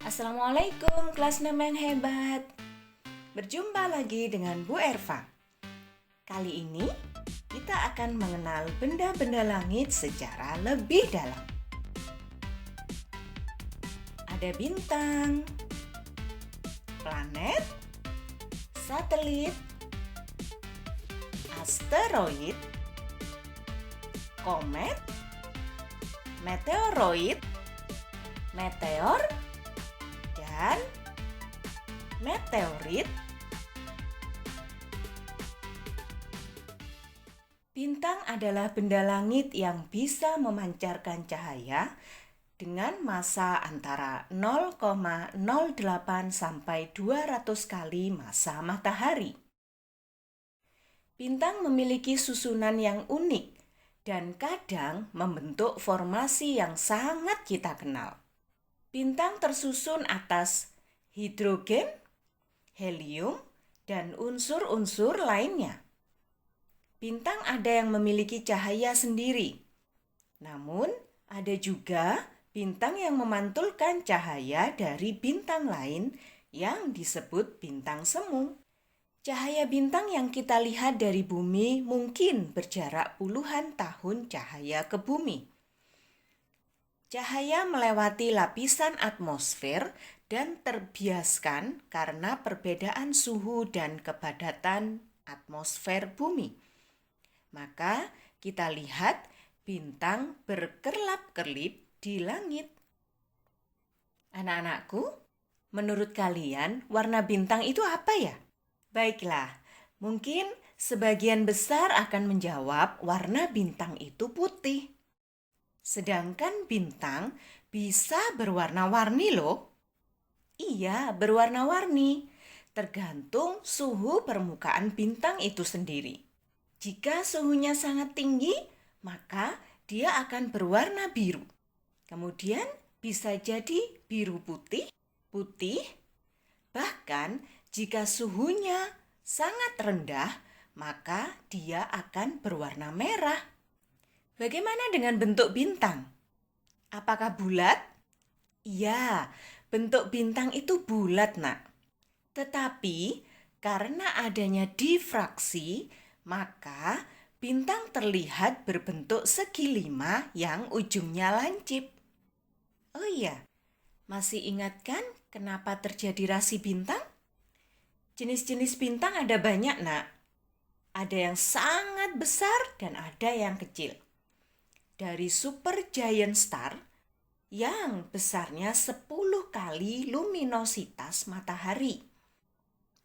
Assalamualaikum kelas 6 yang hebat. Berjumpa lagi dengan Bu Erva. Kali ini kita akan mengenal benda-benda langit secara lebih dalam. Ada bintang, planet, satelit, asteroid, komet, meteoroid, meteor, dan meteorit. Bintang adalah benda langit yang bisa memancarkan cahaya dengan massa antara 0,08 sampai 200 kali massa matahari. Bintang memiliki susunan yang unik dan kadang membentuk formasi yang sangat kita kenal. Bintang tersusun atas hidrogen, helium, dan unsur-unsur lainnya. Bintang ada yang memiliki cahaya sendiri. Namun, ada juga bintang yang memantulkan cahaya dari bintang lain yang disebut bintang semu. Cahaya bintang yang kita lihat dari bumi mungkin berjarak puluhan tahun cahaya ke bumi. Cahaya melewati lapisan atmosfer dan terbiaskan karena perbedaan suhu dan kepadatan atmosfer bumi. Maka kita lihat bintang berkerlap-kerlip di langit. Anak-anakku, menurut kalian warna bintang itu apa ya? Baiklah, mungkin sebagian besar akan menjawab warna bintang itu putih. Sedangkan bintang bisa berwarna-warni loh. Iya, berwarna-warni. Tergantung suhu permukaan bintang itu sendiri. Jika suhunya sangat tinggi, maka dia akan berwarna biru. Kemudian bisa jadi biru putih, putih. Bahkan jika suhunya sangat rendah, maka dia akan berwarna merah. Bagaimana dengan bentuk bintang? Apakah bulat? Iya, bentuk bintang itu bulat, Nak. Tetapi karena adanya difraksi, maka bintang terlihat berbentuk segi lima yang ujungnya lancip. Oh iya, masih ingat kan kenapa terjadi rasi bintang? Jenis-jenis bintang ada banyak, Nak. Ada yang sangat besar dan ada yang kecil. Dari supergiant star yang besarnya 10 kali luminositas matahari.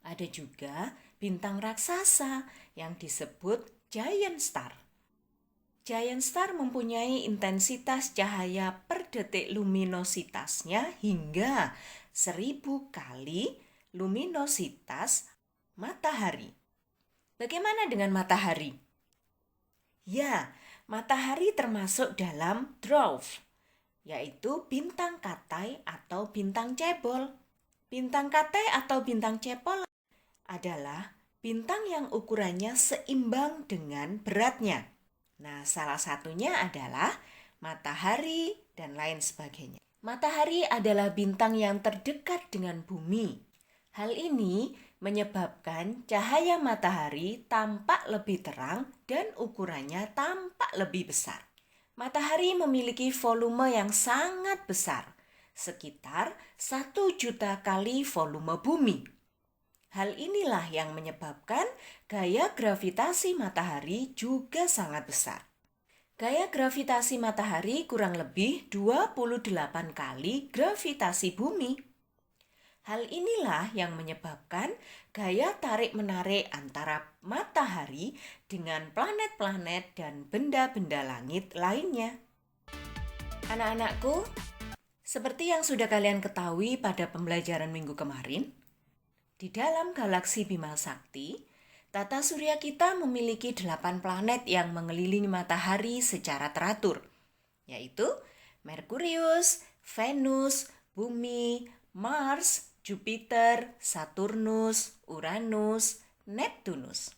Ada juga bintang raksasa yang disebut giant star. Giant star mempunyai intensitas cahaya per detik luminositasnya hingga 1000 kali luminositas matahari. Bagaimana dengan matahari? Ya, matahari termasuk dalam dwarf, yaitu bintang katai atau bintang cebol. Bintang katai atau bintang cebol adalah bintang yang ukurannya seimbang dengan beratnya. Nah, salah satunya adalah matahari dan lain sebagainya. Matahari adalah bintang yang terdekat dengan bumi. Hal ini menyebabkan cahaya matahari tampak lebih terang dan ukurannya tampak lebih besar. Matahari memiliki volume yang sangat besar, sekitar 1 juta kali volume bumi. Hal inilah yang menyebabkan gaya gravitasi matahari juga sangat besar. Gaya gravitasi matahari kurang lebih 28 kali gravitasi bumi. Hal inilah yang menyebabkan gaya tarik-menarik antara matahari dengan planet-planet dan benda-benda langit lainnya. Anak-anakku, seperti yang sudah kalian ketahui pada pembelajaran minggu kemarin, di dalam galaksi Bima Sakti, tata surya kita memiliki 8 planet yang mengelilingi matahari secara teratur, yaitu Merkurius, Venus, Bumi, Mars, Jupiter, Saturnus, Uranus, Neptunus.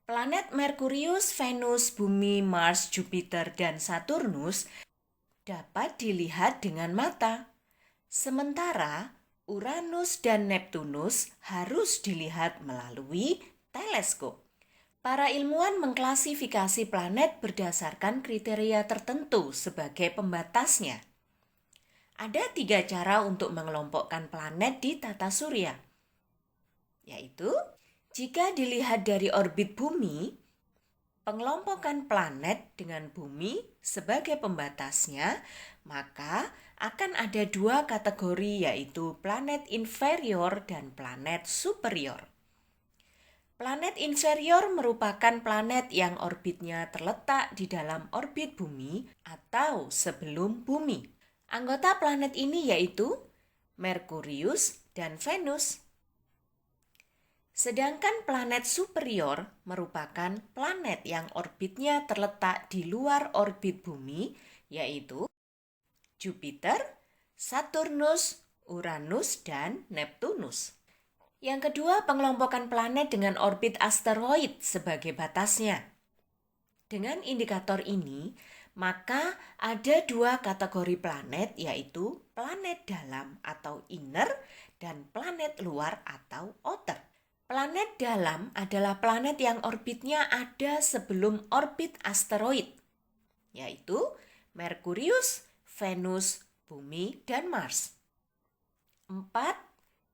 Planet Merkurius, Venus, Bumi, Mars, Jupiter, dan Saturnus dapat dilihat dengan mata. Sementara Uranus dan Neptunus harus dilihat melalui teleskop. Para ilmuwan mengklasifikasi planet berdasarkan kriteria tertentu sebagai pembatasnya. Ada 3 cara untuk mengelompokkan planet di tata surya, yaitu jika dilihat dari orbit bumi, pengelompokan planet dengan bumi sebagai pembatasnya, maka akan ada 2 kategori, yaitu planet inferior dan planet superior. Planet inferior merupakan planet yang orbitnya terletak di dalam orbit bumi atau sebelum bumi. Anggota planet ini yaitu Merkurius dan Venus. Sedangkan planet superior merupakan planet yang orbitnya terletak di luar orbit bumi, yaitu Jupiter, Saturnus, Uranus, dan Neptunus. Yang kedua, pengelompokan planet dengan orbit asteroid sebagai batasnya. Dengan indikator ini, maka ada 2 kategori planet, yaitu planet dalam atau inner dan planet luar atau outer. Planet dalam adalah planet yang orbitnya ada sebelum orbit asteroid, yaitu Merkurius, Venus, Bumi, dan Mars. 4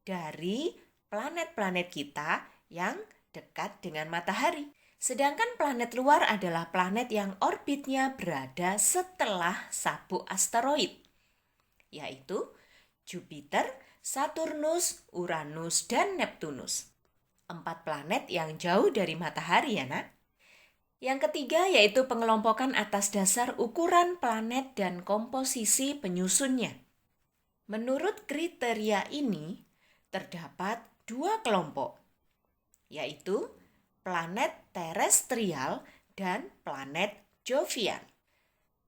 dari planet-planet kita yang dekat dengan matahari. Sedangkan planet luar adalah planet yang orbitnya berada setelah sabuk asteroid, yaitu Jupiter, Saturnus, Uranus, dan Neptunus. 4 planet yang jauh dari matahari ya nak. Yang ketiga yaitu pengelompokan atas dasar ukuran planet dan komposisi penyusunnya. Menurut kriteria ini, terdapat 2 kelompok, yaitu planet terestrial dan planet Jovian.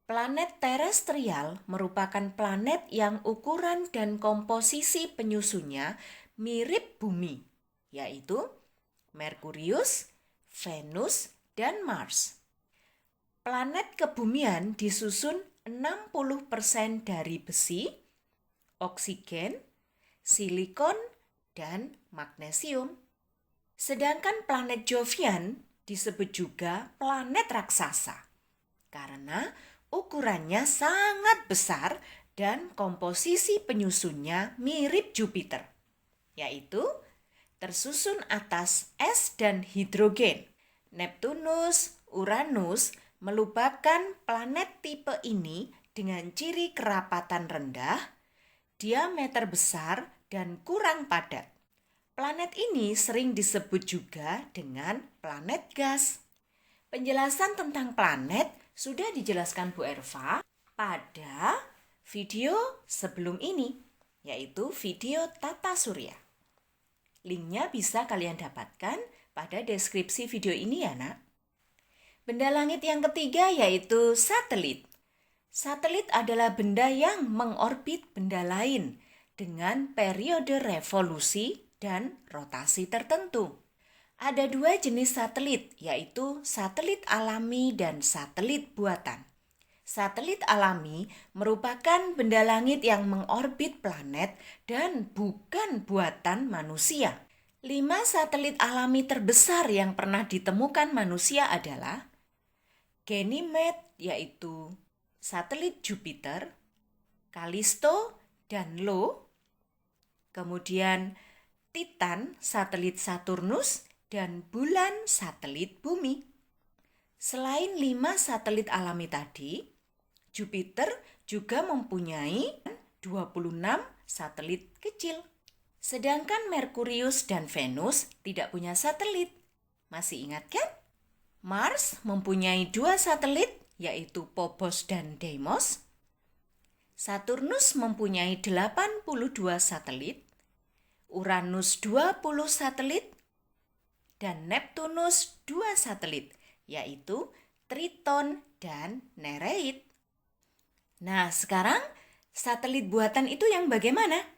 Planet terestrial merupakan planet yang ukuran dan komposisi penyusunnya mirip bumi, yaitu Merkurius, Venus, dan Mars. Planet kebumian disusun 60% dari besi, oksigen, silikon, dan magnesium. Sedangkan planet Jovian disebut juga planet raksasa karena ukurannya sangat besar dan komposisi penyusunnya mirip Jupiter, yaitu tersusun atas es dan hidrogen. Neptunus, Uranus merupakan planet tipe ini dengan ciri kerapatan rendah, diameter besar, dan kurang padat. Planet ini sering disebut juga dengan planet gas. Penjelasan tentang planet sudah dijelaskan Bu Erva pada video sebelum ini, yaitu video tata surya. Linknya bisa kalian dapatkan pada deskripsi video ini ya nak. Benda langit yang ketiga yaitu satelit. Satelit adalah benda yang mengorbit benda lain dengan periode revolusi dan rotasi tertentu. Ada 2 jenis satelit, yaitu satelit alami dan satelit buatan. Satelit alami merupakan benda langit yang mengorbit planet dan bukan buatan manusia. 5 satelit alami terbesar yang pernah ditemukan manusia adalah Ganymede, yaitu satelit Jupiter, Callisto, dan Io. Kemudian Titan, satelit Saturnus, dan bulan, satelit Bumi. Selain 5 satelit alami tadi, Jupiter juga mempunyai 26 satelit kecil. Sedangkan Merkurius dan Venus tidak punya satelit. Masih ingat kan? Mars mempunyai 2 satelit, yaitu Phobos dan Deimos. Saturnus mempunyai 82 satelit, Uranus 20 satelit, dan Neptunus 2 satelit, yaitu Triton dan Nereid. Nah, sekarang satelit buatan itu yang bagaimana?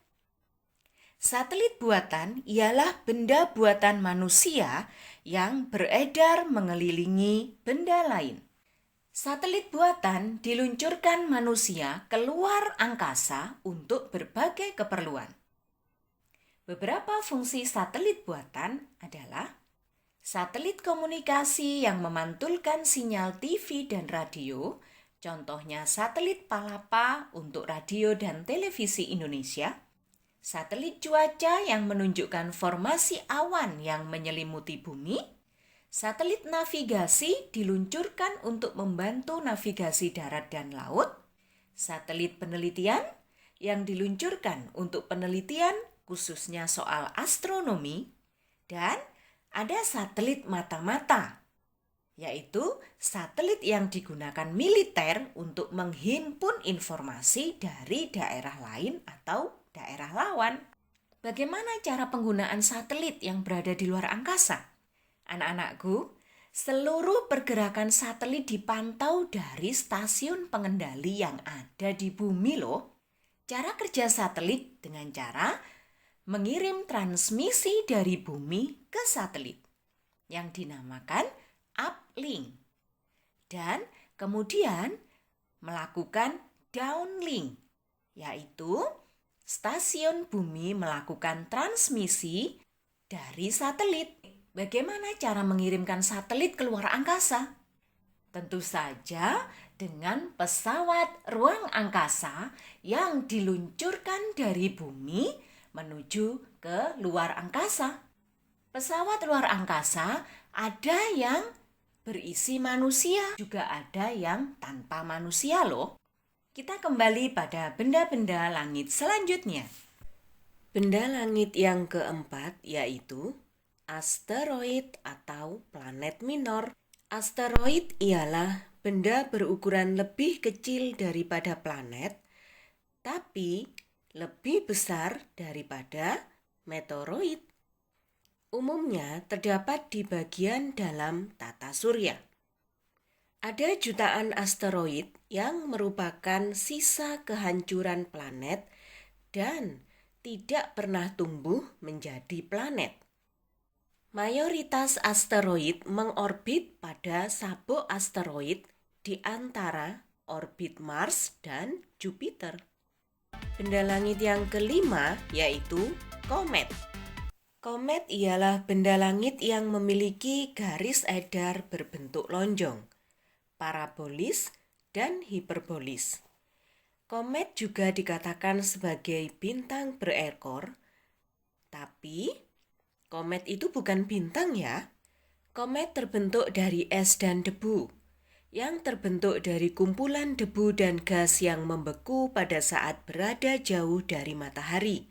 Satelit buatan ialah benda buatan manusia yang beredar mengelilingi benda lain. Satelit buatan diluncurkan manusia keluar angkasa untuk berbagai keperluan. Beberapa fungsi satelit buatan adalah satelit komunikasi yang memantulkan sinyal TV dan radio, contohnya satelit Palapa untuk radio dan televisi Indonesia, satelit cuaca yang menunjukkan formasi awan yang menyelimuti bumi, satelit navigasi diluncurkan untuk membantu navigasi darat dan laut, satelit penelitian yang diluncurkan untuk penelitian khususnya soal astronomi, dan ada satelit mata-mata, yaitu satelit yang digunakan militer untuk menghimpun informasi dari daerah lain atau daerah lawan. Bagaimana cara penggunaan satelit yang berada di luar angkasa? Anak-anakku, seluruh pergerakan satelit dipantau dari stasiun pengendali yang ada di bumi loh. Cara kerja satelit dengan cara mengirim transmisi dari bumi ke satelit yang dinamakan uplink, dan kemudian melakukan downlink, yaitu stasiun bumi melakukan transmisi dari satelit. Bagaimana cara mengirimkan satelit ke luar angkasa? Tentu saja dengan pesawat ruang angkasa yang diluncurkan dari bumi menuju ke luar angkasa. Pesawat luar angkasa ada yang berisi manusia, juga ada yang tanpa manusia loh. Kita kembali pada benda-benda langit selanjutnya. Benda langit yang keempat yaitu asteroid atau planet minor. Asteroid ialah benda berukuran lebih kecil daripada planet, tapi lebih besar daripada meteoroid. Umumnya terdapat di bagian dalam tata surya. Ada jutaan asteroid yang merupakan sisa kehancuran planet dan tidak pernah tumbuh menjadi planet. Mayoritas asteroid mengorbit pada sabuk asteroid di antara orbit Mars dan Jupiter. Benda langit yang kelima yaitu komet. Komet ialah benda langit yang memiliki garis edar berbentuk lonjong, parabolis, dan hiperbolis. Komet juga dikatakan sebagai bintang berekor, tapi komet itu bukan bintang ya. Komet terbentuk dari es dan debu, yang terbentuk dari kumpulan debu dan gas yang membeku pada saat berada jauh dari matahari.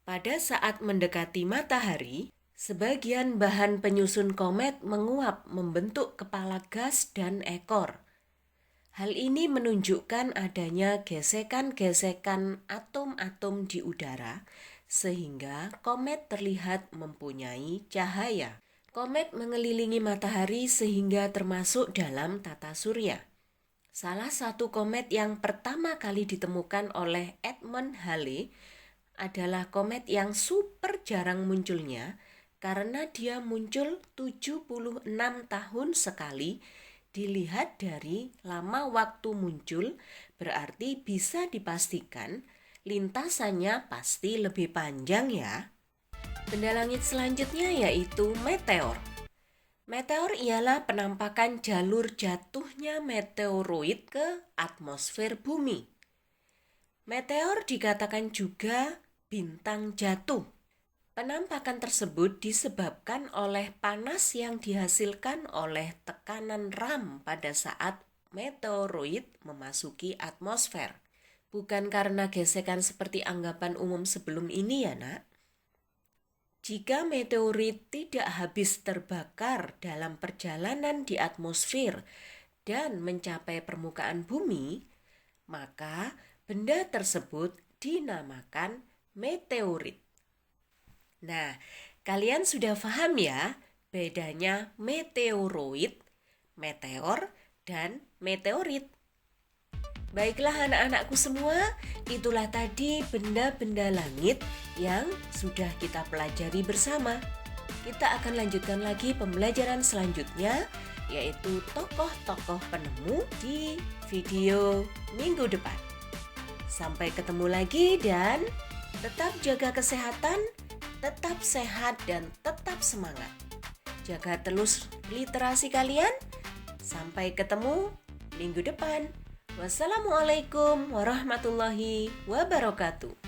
Pada saat mendekati matahari, sebagian bahan penyusun komet menguap membentuk kepala gas dan ekor. Hal ini menunjukkan adanya gesekan-gesekan atom-atom di udara, sehingga komet terlihat mempunyai cahaya. Komet mengelilingi matahari sehingga termasuk dalam tata surya. Salah satu komet yang pertama kali ditemukan oleh Edmund Halley adalah komet yang super jarang munculnya karena dia muncul 76 tahun sekali. Dilihat dari lama waktu muncul, berarti bisa dipastikan lintasannya pasti lebih panjang ya. Benda langit selanjutnya yaitu meteor. Meteor ialah penampakan jalur jatuhnya meteoroid ke atmosfer bumi. Meteor dikatakan juga bintang jatuh. Penampakan tersebut disebabkan oleh panas yang dihasilkan oleh tekanan ram pada saat meteoroid memasuki atmosfer. Bukan karena gesekan seperti anggapan umum sebelum ini ya nak. Jika meteorit tidak habis terbakar dalam perjalanan di atmosfer dan mencapai permukaan bumi, maka benda tersebut dinamakan meteorit. Nah, kalian sudah paham ya bedanya meteoroid, meteor, dan meteorit. Baiklah anak-anakku semua, itulah tadi benda-benda langit yang sudah kita pelajari bersama. Kita akan lanjutkan lagi pembelajaran selanjutnya yaitu tokoh-tokoh penemu di video minggu depan. Sampai ketemu lagi dan tetap jaga kesehatan, tetap sehat dan tetap semangat. Jaga terus literasi kalian. Sampai ketemu minggu depan. Wassalamualaikum warahmatullahi wabarakatuh.